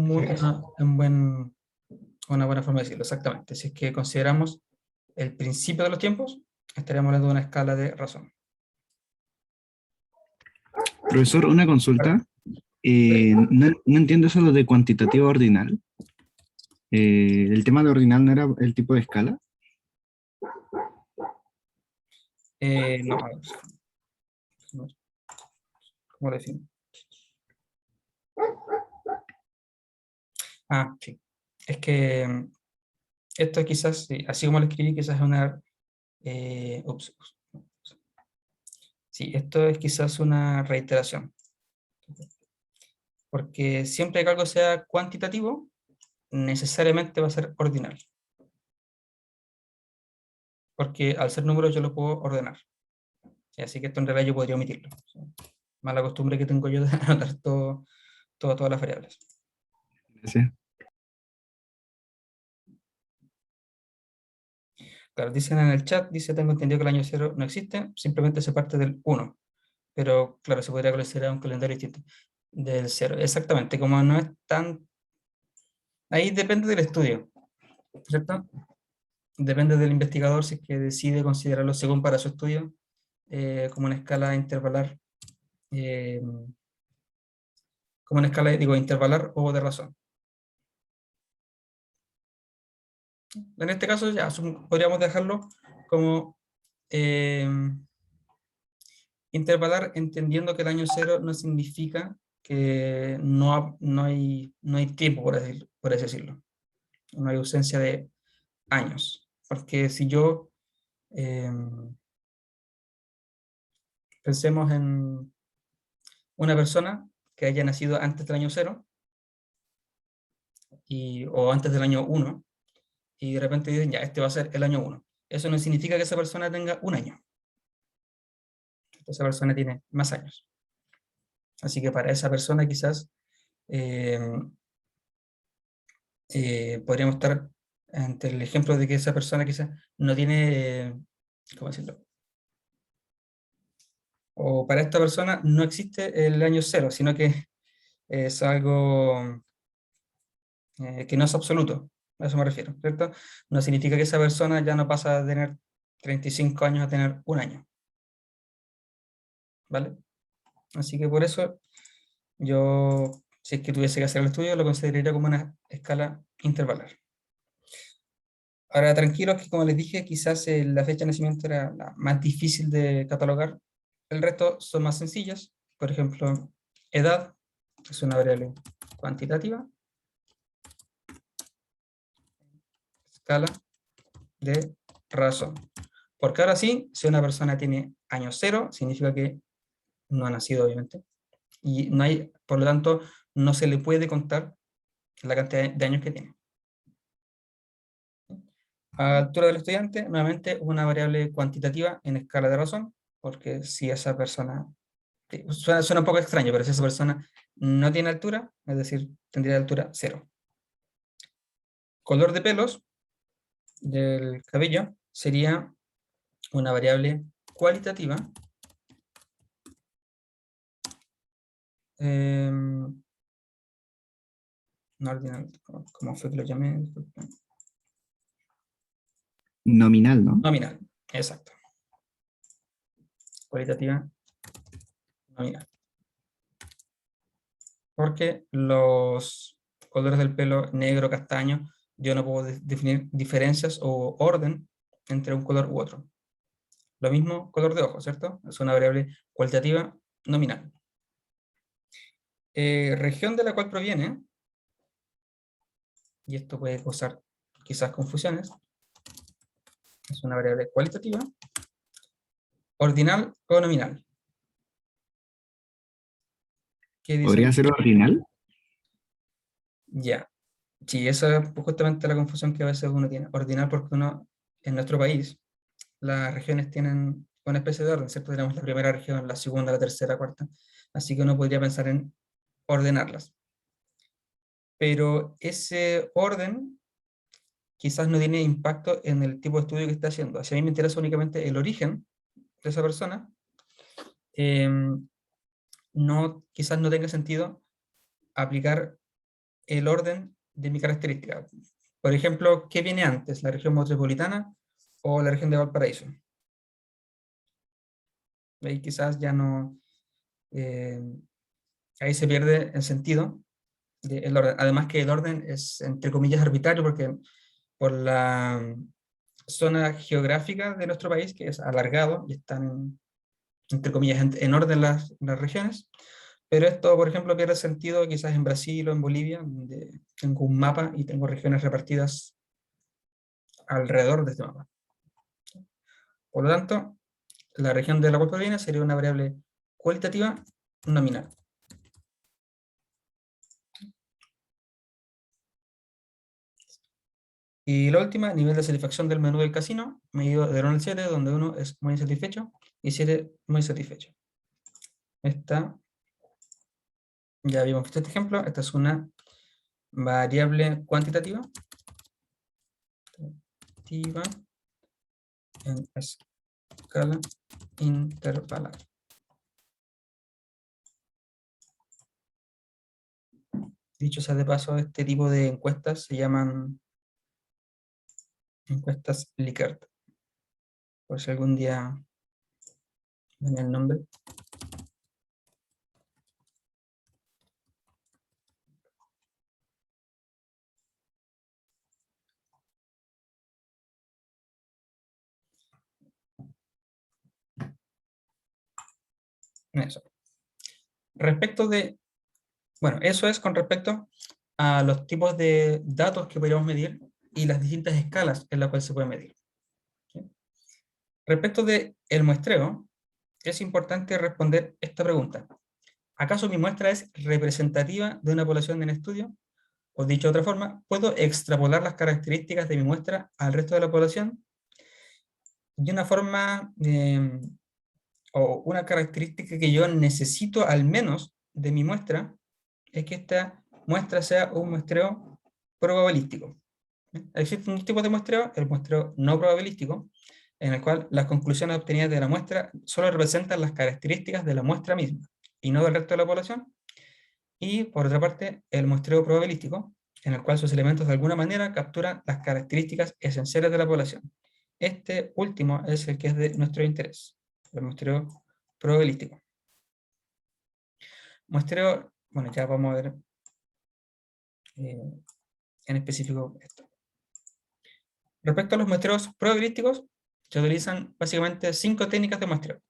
A: una buena forma de decirlo, exactamente. Si es que consideramos el principio de los tiempos, estaríamos hablando de una escala de razón.
D: Profesor, una consulta. No entiendo eso de cuantitativa ordinal. ¿El tema de ordinal no era el tipo de escala?
A: No, a ver, ¿cómo lo defino? Ah, sí. Es que esto quizás, sí, así como lo escribí, quizás es una... Sí, esto es quizás una reiteración. Porque siempre que algo sea cuantitativo, necesariamente va a ser ordinal. Porque al ser números yo lo puedo ordenar. Sí, así que esto en realidad yo podría omitirlo. Mala costumbre que tengo yo de anotar todas las variables.
D: Gracias.
A: Claro, dicen en el chat, tengo entendido que el año 0 no existe, simplemente se parte del 1. Pero claro, se podría considerar un calendario distinto del 0. Exactamente, como no es tan... Ahí depende del estudio, ¿cierto? Depende del investigador si es que decide considerarlo según para su estudio, como una escala intervalar, como una escala, digo, intervalar o de razón. En este caso ya podríamos dejarlo como intervalar, entendiendo que el año 0 no significa que no hay tiempo, por así decirlo. No hay ausencia de años. Porque si yo pensemos en una persona que haya nacido antes del año 0 o antes del año 1, y de repente dicen, ya, este va a ser el año 1. Eso no significa que esa persona tenga un año. Esa persona tiene más años. Así que para esa persona quizás podríamos estar ante el ejemplo de que esa persona quizás no tiene, ¿cómo decirlo? O para esta persona no existe el año 0, sino que es algo que no es absoluto. A eso me refiero, ¿cierto? No significa que esa persona ya no pasa a tener 35 años a tener un año. ¿Vale? Así que por eso yo, si es que tuviese que hacer el estudio, lo consideraría como una escala intervalar. Ahora, tranquilos que como les dije, quizás la fecha de nacimiento era la más difícil de catalogar. El resto son más sencillas. Por ejemplo, edad es una variable cuantitativa. Escala de razón. Porque ahora sí, si una persona tiene año 0, significa que no ha nacido, obviamente. Y no hay, por lo tanto, no se le puede contar la cantidad de años que tiene. A altura del estudiante, nuevamente una variable cuantitativa en escala de razón, porque si esa persona, suena un poco extraño, pero si esa persona no tiene altura, es decir, tendría altura 0. Color de pelos del cabello sería una variable cualitativa no ordinal, ¿cómo fue que lo llamé? Disculpen.
D: Nominal, ¿no?
A: Nominal, exacto. Cualitativa nominal. Porque los colores del pelo negro, castaño, yo no puedo definir diferencias o orden entre un color u otro. Lo mismo color de ojos, ¿cierto? Es una variable cualitativa nominal. Región de la cual proviene, y esto puede causar quizás confusiones, es una variable cualitativa, ordinal o nominal. ¿Qué dicen?
D: ¿Podría ser ordinal?
A: Ya. Sí, esa es justamente la confusión que a veces uno tiene. Ordinal porque uno, en nuestro país, las regiones tienen una especie de orden, ¿cierto? Tenemos la primera región, la segunda, la tercera, cuarta. Así que uno podría pensar en ordenarlas. Pero ese orden quizás no tiene impacto en el tipo de estudio que está haciendo. Si a mí me interesa únicamente el origen de esa persona, quizás no tenga sentido aplicar el orden de mi característica. Por ejemplo, ¿qué viene antes? ¿La región metropolitana o la región de Valparaíso? Ahí quizás ya no... ahí se pierde el sentido del orden. Además que el orden es, entre comillas, arbitrario, porque por la zona geográfica de nuestro país, que es alargado, y están, entre comillas, en orden las regiones, pero esto, por ejemplo, pierde sentido quizás en Brasil o en Bolivia, donde tengo un mapa y tengo regiones repartidas alrededor de este mapa. Por lo tanto, la región de la cual proviene sería una variable cualitativa nominal. Y la última, nivel de satisfacción del menú del casino, medido de 1 al 7, donde 1 es muy insatisfecho y 7 muy satisfecho. Esta, ya habíamos visto este ejemplo, esta es una variable cuantitativa en escala intervalar. Dicho sea de paso, este tipo de encuestas se llaman encuestas Likert. Por si algún día ven el nombre. Eso. Respecto de, bueno, eso es con respecto a los tipos de datos que podríamos medir y las distintas escalas en las cuales se puede medir. ¿Sí? Respecto del muestreo, es importante responder esta pregunta. ¿Acaso mi muestra es representativa de una población en estudio? O dicho de otra forma, ¿puedo extrapolar las características de mi muestra al resto de la población? Y una forma o una característica que yo necesito al menos de mi muestra es que esta muestra sea un muestreo probabilístico. Existen dos tipos de muestreo: el muestreo no probabilístico, en el cual las conclusiones obtenidas de la muestra solo representan las características de la muestra misma y no del resto de la población. Y por otra parte, el muestreo probabilístico, en el cual sus elementos de alguna manera capturan las características esenciales de la población. Este último es el que es de nuestro interés, el muestreo probabilístico. Muestreo, bueno, ya vamos a ver en específico esto. Respecto a los muestreos probabilísticos, se utilizan básicamente 5 técnicas de muestreo.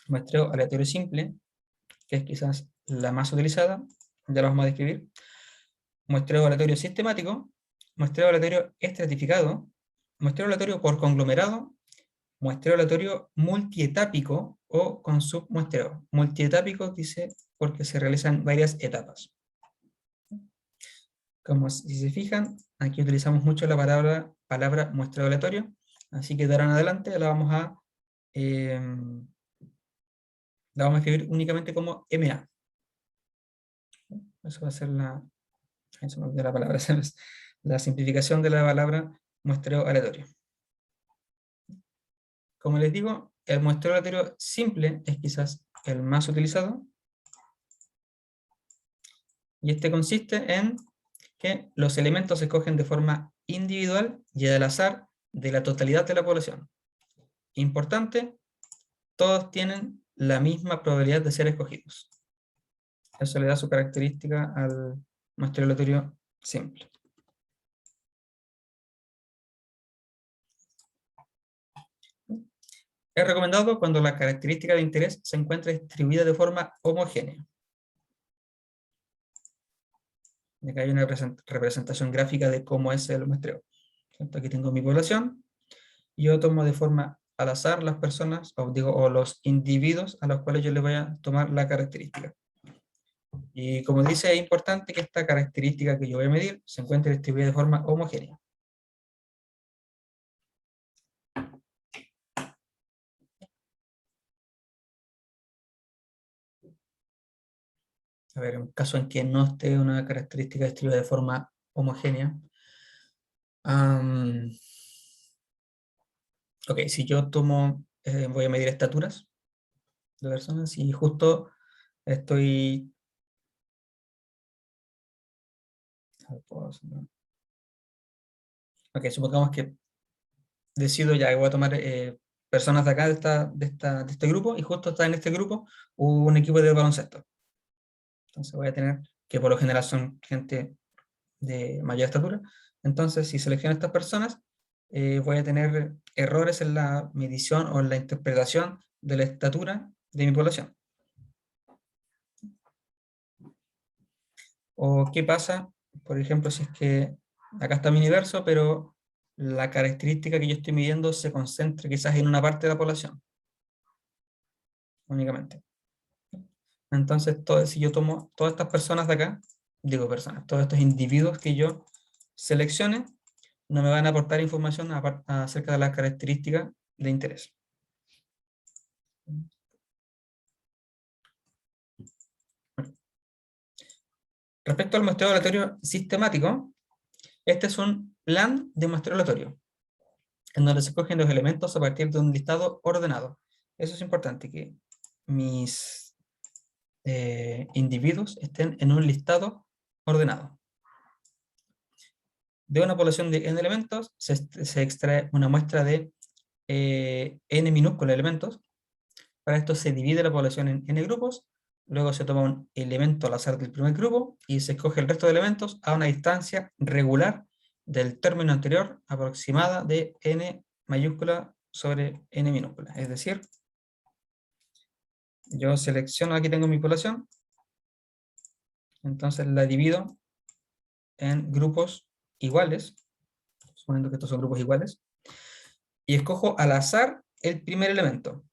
A: Muestreo aleatorio simple, que es quizás la más utilizada, ya lo vamos a describir. Muestreo aleatorio sistemático, muestreo aleatorio estratificado, muestreo aleatorio por conglomerado, muestreo aleatorio multietápico o con submuestreo. Multietápico dice porque se realizan varias etapas. Como si se fijan, aquí utilizamos mucho la palabra muestreo aleatorio, así que de ahora en adelante la vamos a escribir únicamente como MA. Eso va a ser se me olvidó la palabra, la simplificación de la palabra muestreo aleatorio. Como les digo, el muestreo aleatorio simple es quizás el más utilizado, y este consiste en que los elementos se escogen de forma individual y al azar de la totalidad de la población. Importante, todos tienen la misma probabilidad de ser escogidos. Eso le da su característica al muestreo aleatorio simple. Es recomendado cuando la característica de interés se encuentra distribuida de forma homogénea. Y acá hay una representación gráfica de cómo es el muestreo. Aquí tengo mi población, y yo tomo de forma al azar las personas, o los individuos a los cuales yo les voy a tomar la característica. Y como dice, es importante que esta característica que yo voy a medir se encuentre distribuida de forma homogénea. A ver, en caso en que no esté una característica distribuida de forma homogénea. Ok, si yo tomo, voy a medir estaturas de personas y justo estoy... Ok, supongamos que decido ya que voy a tomar personas de acá, de este grupo, y justo está en este grupo un equipo de baloncesto. Entonces voy a tener, que por lo general son gente de mayor estatura, entonces si selecciono a estas personas, voy a tener errores en la medición o en la interpretación de la estatura de mi población. O qué pasa, por ejemplo, si es que acá está mi universo, pero la característica que yo estoy midiendo se concentra quizás en una parte de la población, únicamente. Entonces, si yo tomo todas estas personas de acá, todos estos individuos que yo seleccione, no me van a aportar información acerca de las características de interés. Respecto al muestreo aleatorio sistemático, este es un plan de muestreo aleatorio, en donde se escogen los elementos a partir de un listado ordenado. Eso es importante, que mis individuos estén en un listado ordenado. De una población de n elementos se extrae una muestra de n minúscula elementos. Para esto se divide la población en n grupos, luego se toma un elemento al azar del primer grupo y se escoge el resto de elementos a una distancia regular del término anterior aproximada de n mayúscula sobre n minúscula. Es decir, yo selecciono, aquí tengo mi población, entonces la divido en grupos iguales, suponiendo que estos son grupos iguales, y escojo al azar el primer elemento.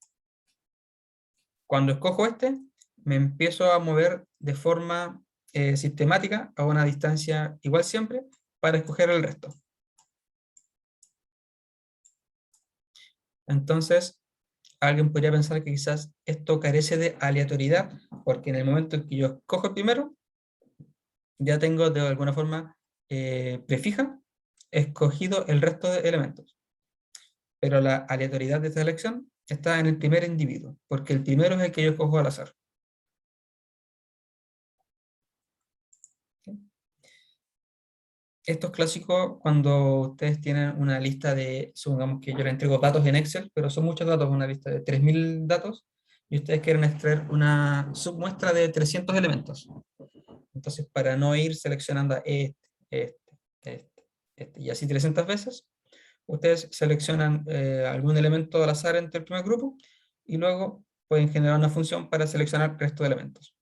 A: Cuando escojo este, me empiezo a mover de forma sistemática a una distancia igual siempre para escoger el resto. Entonces, alguien podría pensar que quizás esto carece de aleatoriedad, porque en el momento en que yo escojo el primero, ya tengo de alguna forma prefija escogido el resto de elementos. Pero la aleatoriedad de esta elección está en el primer individuo, porque el primero es el que yo escojo al azar. Esto es clásico cuando ustedes tienen una lista de, supongamos que yo le entrego datos en Excel, pero son muchos datos, una lista de 3000 datos, y ustedes quieren extraer una submuestra de 300 elementos. Entonces, para no ir seleccionando este, y así 300 veces, ustedes seleccionan algún elemento al azar entre el primer grupo, y luego pueden generar una función para seleccionar el resto de elementos.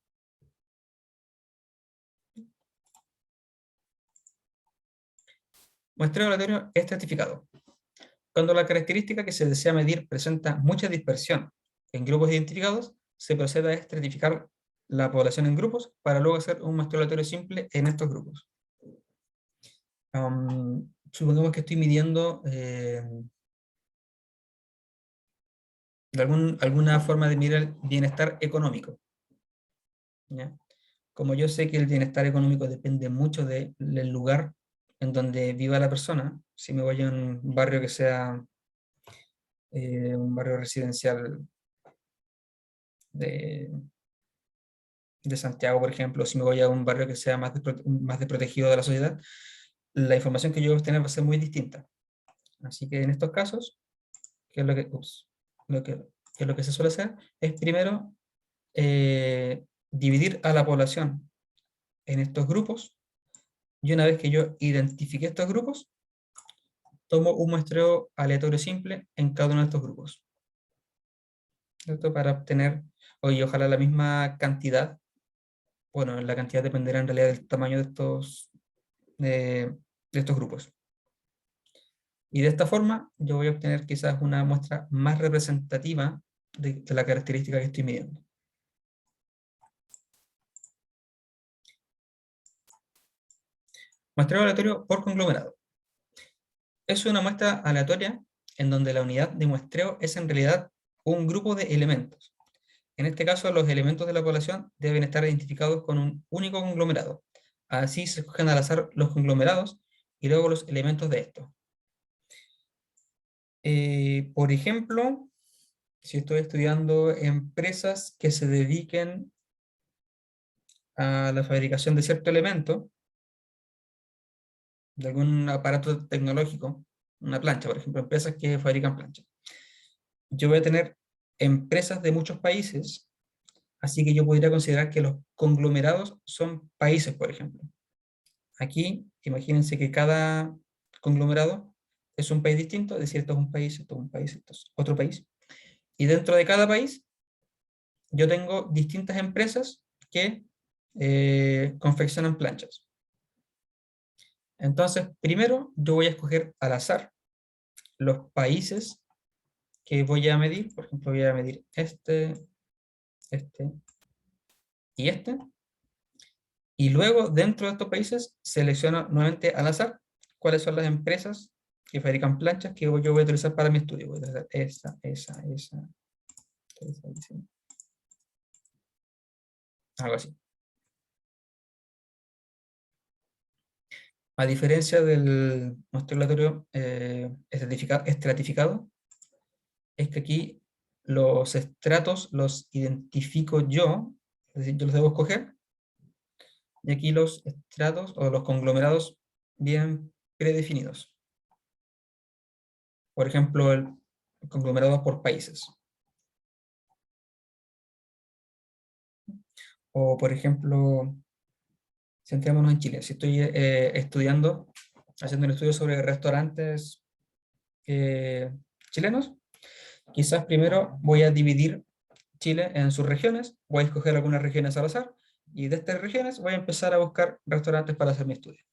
A: Muestreo aleatorio estratificado. Cuando la característica que se desea medir presenta mucha dispersión en grupos identificados, se procede a estratificar la población en grupos para luego hacer un muestreo aleatorio simple en estos grupos. Supongamos que estoy midiendo alguna forma de medir el bienestar económico, ¿ya? Como yo sé que el bienestar económico depende mucho del lugar en donde viva la persona, si me voy a un barrio que sea un barrio residencial de, de Santiago, por ejemplo, si me voy a un barrio que sea más desprotegido de la sociedad, la información que yo voy a obtener va a ser muy distinta. Así que en estos casos, ¿qué es lo que, qué es lo que se suele hacer? Es primero dividir a la población en estos grupos, y una vez que yo identifique estos grupos, tomo un muestreo aleatorio simple en cada uno de estos grupos, ¿cierto? Para obtener, ojalá la misma cantidad. Bueno, la cantidad dependerá en realidad del tamaño de estos grupos. Y de esta forma yo voy a obtener quizás una muestra más representativa de la característica que estoy midiendo. Muestreo aleatorio por conglomerado. Es una muestra aleatoria en donde la unidad de muestreo es en realidad un grupo de elementos. En este caso, los elementos de la población deben estar identificados con un único conglomerado. Así se escogen al azar los conglomerados y luego los elementos de estos. Por ejemplo, si estoy estudiando empresas que se dediquen a la fabricación de cierto elemento, de algún aparato tecnológico, una plancha, por ejemplo, empresas que fabrican planchas. Yo voy a tener empresas de muchos países, así que yo podría considerar que los conglomerados son países, por ejemplo. Aquí, imagínense que cada conglomerado es un país distinto, es decir, esto es un país, esto es un país, esto es otro país. Y dentro de cada país, yo tengo distintas empresas que confeccionan planchas. Entonces, primero yo voy a escoger al azar los países que voy a medir. Por ejemplo, voy a medir este y este. Y luego, dentro de estos países, selecciono nuevamente al azar cuáles son las empresas que fabrican planchas que yo voy a utilizar para mi estudio. Voy a utilizar esa, algo así. A diferencia del muestreo aleatorio estratificado, es que aquí los estratos los identifico yo, es decir, yo los debo escoger, y aquí los estratos o los conglomerados bien predefinidos. Por ejemplo, el conglomerado por países. O por ejemplo, centrémonos en Chile. Si estoy haciendo un estudio sobre restaurantes chilenos, quizás primero voy a dividir Chile en sus regiones, voy a escoger algunas regiones al azar, y de estas regiones voy a empezar a buscar restaurantes para hacer mi estudio.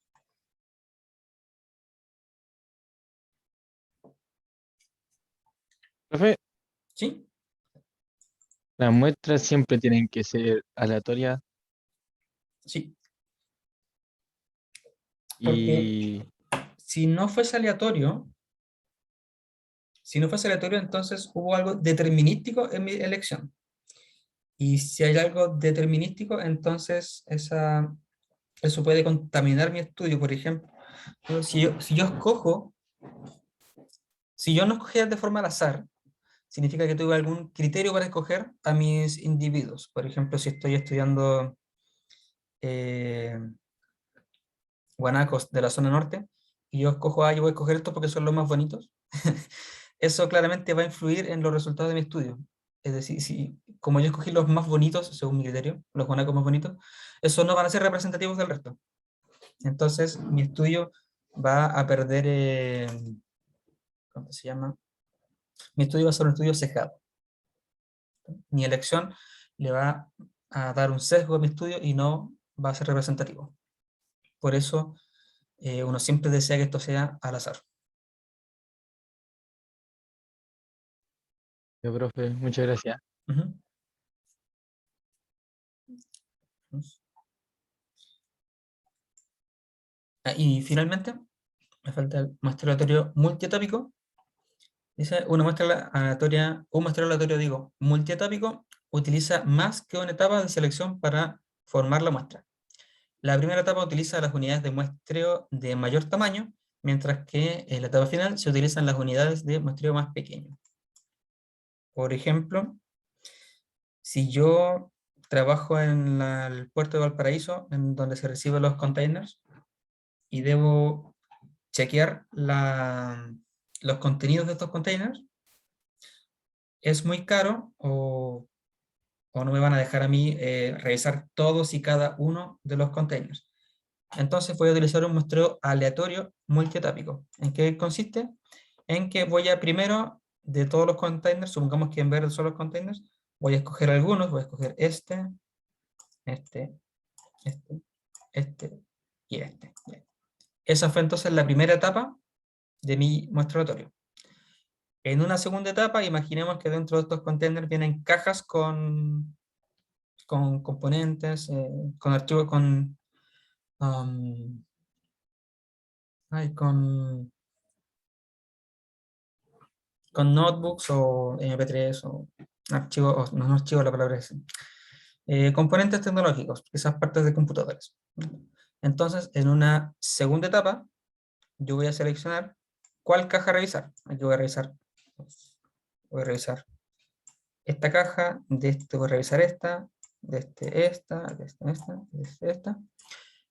E: Profe,
A: ¿Sí?
E: las muestras siempre tienen que ser aleatorias
A: Sí. Porque
E: y
A: si no fuese aleatorio, entonces hubo algo determinístico en mi elección. Y si hay algo determinístico, entonces eso puede contaminar mi estudio. Por ejemplo, si yo no escogía de forma al azar, significa que tuve algún criterio para escoger a mis individuos. Por ejemplo, si estoy estudiando eh, guanacos de la zona norte, y yo escojo, yo voy a escoger estos porque son los más bonitos, eso claramente va a influir en los resultados de mi estudio. Es decir, como yo escogí los más bonitos, según mi criterio, los guanacos más bonitos, esos no van a ser representativos del resto. Entonces, mi estudio va a perder, ¿cómo se llama? Mi estudio va a ser un estudio sesgado. Mi elección le va a dar un sesgo a mi estudio y no va a ser representativo. Por eso, uno siempre desea que esto sea al azar.
E: ya, profe, muchas gracias.
A: Ujú. Y finalmente, Me falta el muestreo aleatorio multietápico. Dice, un muestreo aleatorio, digo, multietápico utiliza más que una etapa de selección para formar la muestra. La primera etapa utiliza las unidades de muestreo de mayor tamaño, mientras que en la etapa final se utilizan las unidades de muestreo más pequeño. Por ejemplo, si yo trabajo en el puerto de Valparaíso, en donde se reciben los containers, y debo chequear los contenidos de estos containers, es muy caro o no me van a dejar a mí revisar todos y cada uno de los containers. Entonces voy a utilizar un muestreo aleatorio multietápico. ¿En qué consiste? En que voy a primero, de todos los containers, supongamos que en verde son los containers, voy a escoger algunos, voy a escoger este y este. Bien. Esa fue entonces la primera etapa de mi muestreo aleatorio. En una segunda etapa, imaginemos que dentro de estos containers vienen cajas con componentes, con archivos, con notebooks o MP3 o archivos, no archivos, la palabra es componentes tecnológicos, esas partes de computadores. Entonces, en una segunda etapa, yo voy a seleccionar cuál caja revisar. Aquí voy a revisar esta caja, de este voy a revisar esta, de este esta, de esta.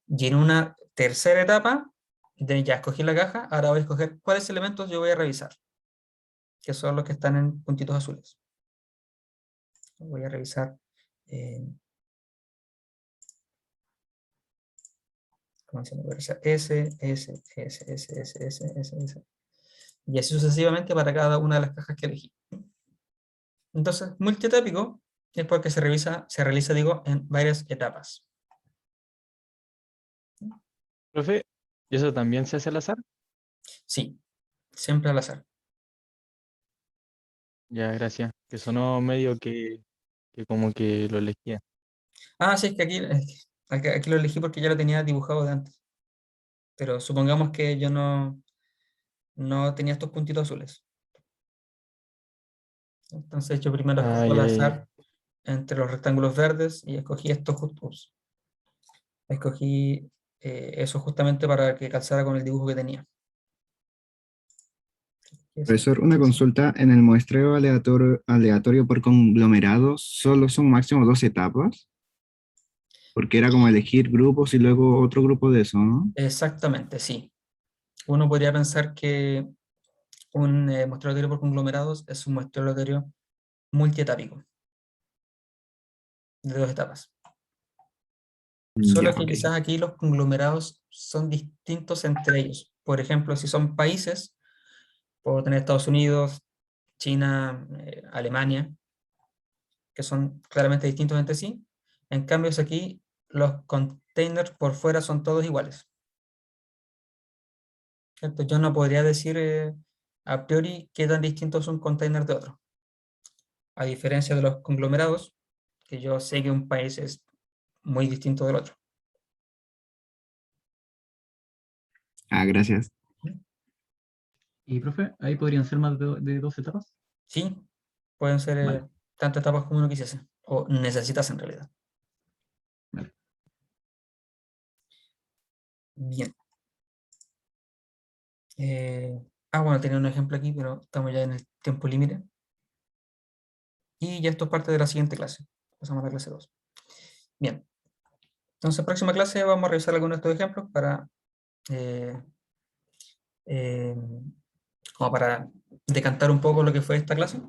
A: Y en una tercera etapa, ya escogí la caja, ahora voy a escoger cuáles elementos yo voy a revisar, que son los que están en puntitos azules. Voy a revisar ¿cómo se llama? Voy a revisar S. Y así sucesivamente para cada una de las cajas que elegí. Entonces, multietápico es porque se realiza, digo, en varias etapas.
E: Profe, ¿y eso también se hace al azar?
A: Sí, siempre al azar.
E: Ya, gracias. Que sonó medio que como que lo elegía.
A: Ah, sí, es que aquí lo elegí porque ya lo tenía dibujado de antes. Pero supongamos que yo no tenía estos puntitos azules. Entonces yo primero escojo al
E: Ay, ay,
A: azar entre los rectángulos verdes y escogí estos justos. Escogí eso justamente para que calzara con el dibujo que tenía.
D: Profesor, una consulta, en el muestreo aleatorio por conglomerados, ¿solo son máximo 2 etapas? Porque era como elegir grupos y luego otro grupo de eso, ¿no?
A: Exactamente, sí. Uno podría pensar que un muestreo aleatorio por conglomerados es un muestreo aleatorio multietápico, de 2 etapas. Solo
D: Ya,
A: que
D: ok.
A: quizás aquí los conglomerados son distintos entre ellos. Por ejemplo, si son países, puedo tener Estados Unidos, China, Alemania, que son claramente distintos entre sí. En cambio, aquí los containers por fuera son todos iguales. ¿Cierto? Yo no podría decir a priori qué tan distinto es un container de otro. A diferencia de los conglomerados, que yo sé que un país es muy distinto del otro.
D: Ah, gracias.
B: Y, profe, ahí podrían ser más de 2 etapas.
A: Sí, pueden ser
B: Vale,
A: tantas etapas como uno quisiese, o necesitas en realidad.
B: vale.
A: Bien. Bueno, tenía un ejemplo aquí, pero estamos ya en el tiempo límite. Y ya esto es parte de la siguiente clase. Pasamos a la clase 2. Bien. Entonces, próxima clase vamos a revisar algunos de estos ejemplos eh, eh, como para decantar un poco lo que fue esta clase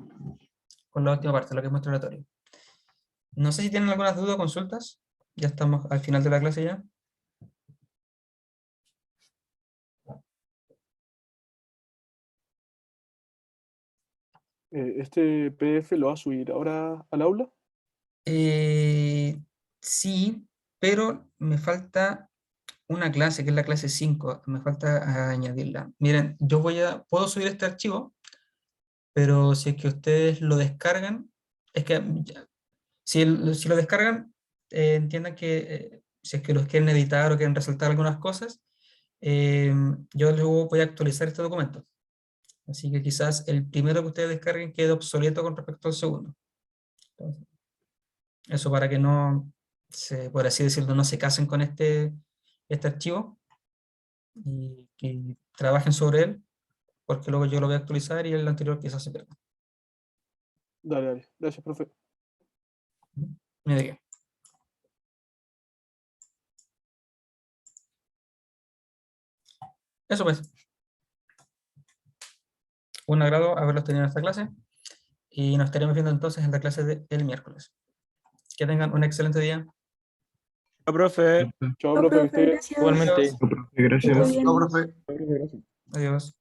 A: con la última parte, lo que es muestro aleatorio. No sé si tienen algunas dudas o consultas. Ya estamos al final de la clase ya.
F: ¿Este PDF lo va a subir ahora al aula?
A: Sí, pero me falta una clase, que es la clase 5. Me falta añadirla. Miren, puedo subir este archivo, pero si es que ustedes lo descargan, es que si lo descargan, entiendan que si es que los quieren editar o quieren resaltar algunas cosas, yo luego voy a actualizar este documento. Así que quizás el primero que ustedes descarguen quede obsoleto con respecto al segundo. Entonces, eso para que no, por así decirlo, no se casen con este archivo y que trabajen sobre él, porque luego yo lo voy a actualizar y el anterior quizás se pierda.
F: Dale, dale. Gracias, profe.
A: ¿Me de qué? Eso pues. Un agrado haberlos tenido en esta clase y nos estaremos viendo entonces en la clase del miércoles. Que tengan un excelente día.
C: Chao, profe.
F: Chao,
G: No,
F: profe, que
G: profe,
F: esté bien.
G: gracias.
E: Igualmente.
D: Profe, gracias.
G: Todo bien.
F: Profe, gracias.
A: Adiós.